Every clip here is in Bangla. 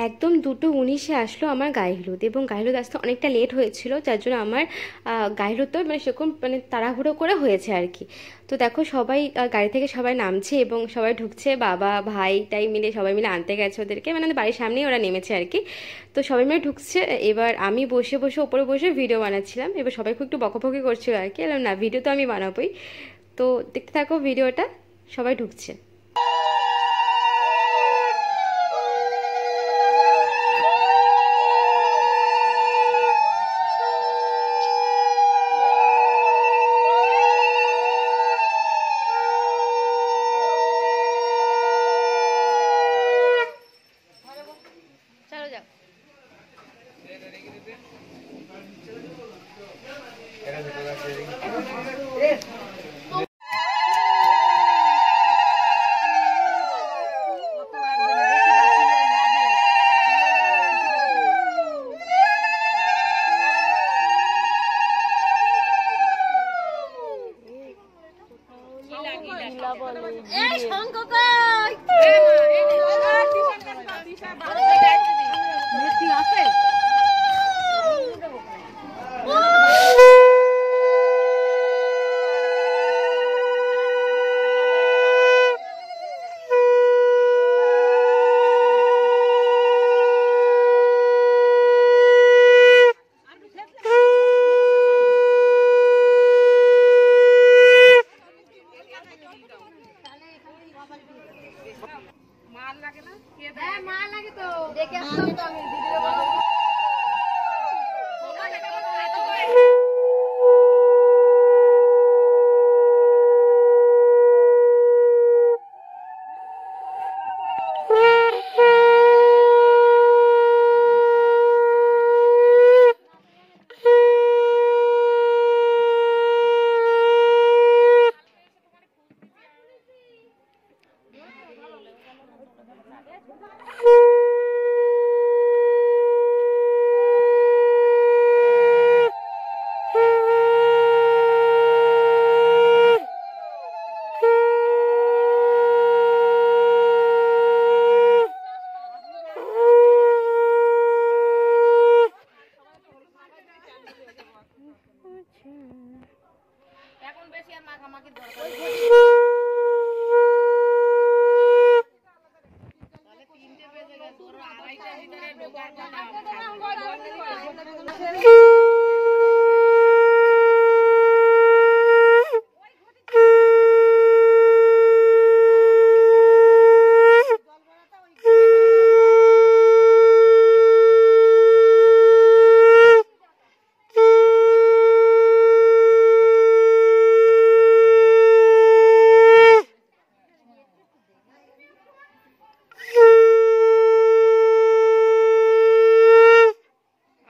একদম 2:19-এ আসলো আমার গায়ে হলুদ, এবং গায়ে হলুদ আসতে অনেকটা লেট হয়েছিল, যার জন্য আমার গায়ে হলুদ তো মানে সেরকম মানে তাড়াহুড়ো করে হয়েছে আর কি। তো দেখো সবাই গাড়ি থেকে সবাই নামছে এবং সবাই ঢুকছে, বাবা ভাই তাই মিলে সবাই মিলে আনতে গেছে ওদেরকে, মানে বাড়ির সামনেই ওরা নেমেছে আর কি। তো সবাই মিলে ঢুকছে, এবার আমি বসে বসে ওপরে বসে ভিডিও বানাচ্ছিলাম, এবার সবাই খুব একটু বকাবকি করছিল আর কি। না, ভিডিও তো আমি বানাবোই। তো দেখতে থাকো ভিডিওটা, সবাই ঢুকছে।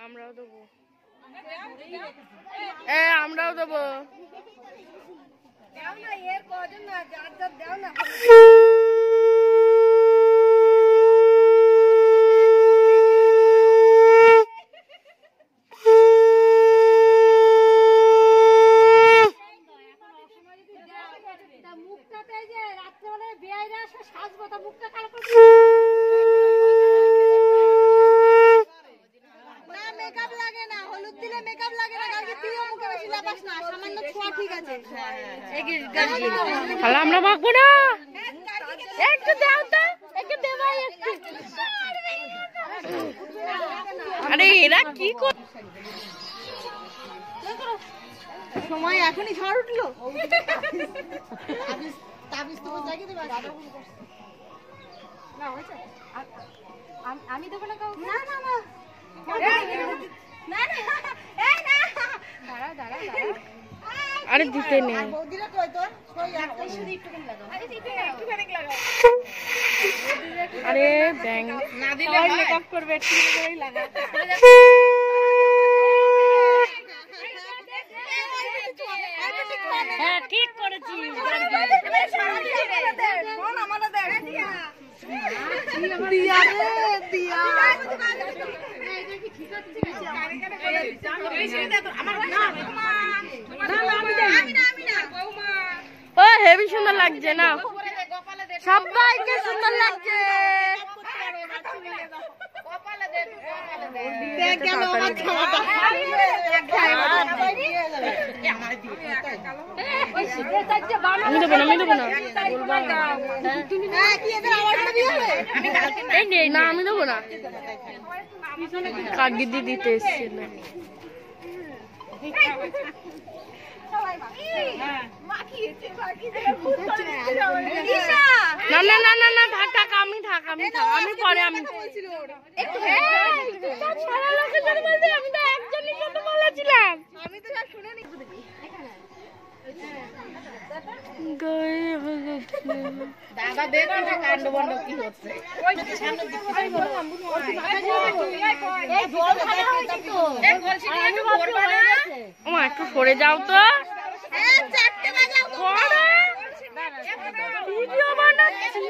আমরাও দেবো। আমরা মাখবো না, একটু দাও তো, একটু দেবাই একটু। আরে এরা কি সময় এখনই ঝড় উঠলো। আমি দেবো না, না না না, দাঁড়া দাঁড়া, আরে দিতে নেই। আরে ব্যাং না দিলে মেকআপ করবে, ঠিক করেই লাগা। হ্যাঁ ঠিক করেছিস। দিয়া রে দিয়া, ও হেভি সুন্দর লাগছে না, সবাইকে সুন্দর লাগছে। আমি দেবো না না আমি দেবো না কাকদিদি দিতে এসছে না থাক আমি পরে আমি তো একজনের সাথে বলেছিলাম দাদা দেখো না কাণ্ড বন্ড কি হচ্ছে একটু সরে যাও তো ভিডিও বানাচ্ছি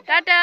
টাটা।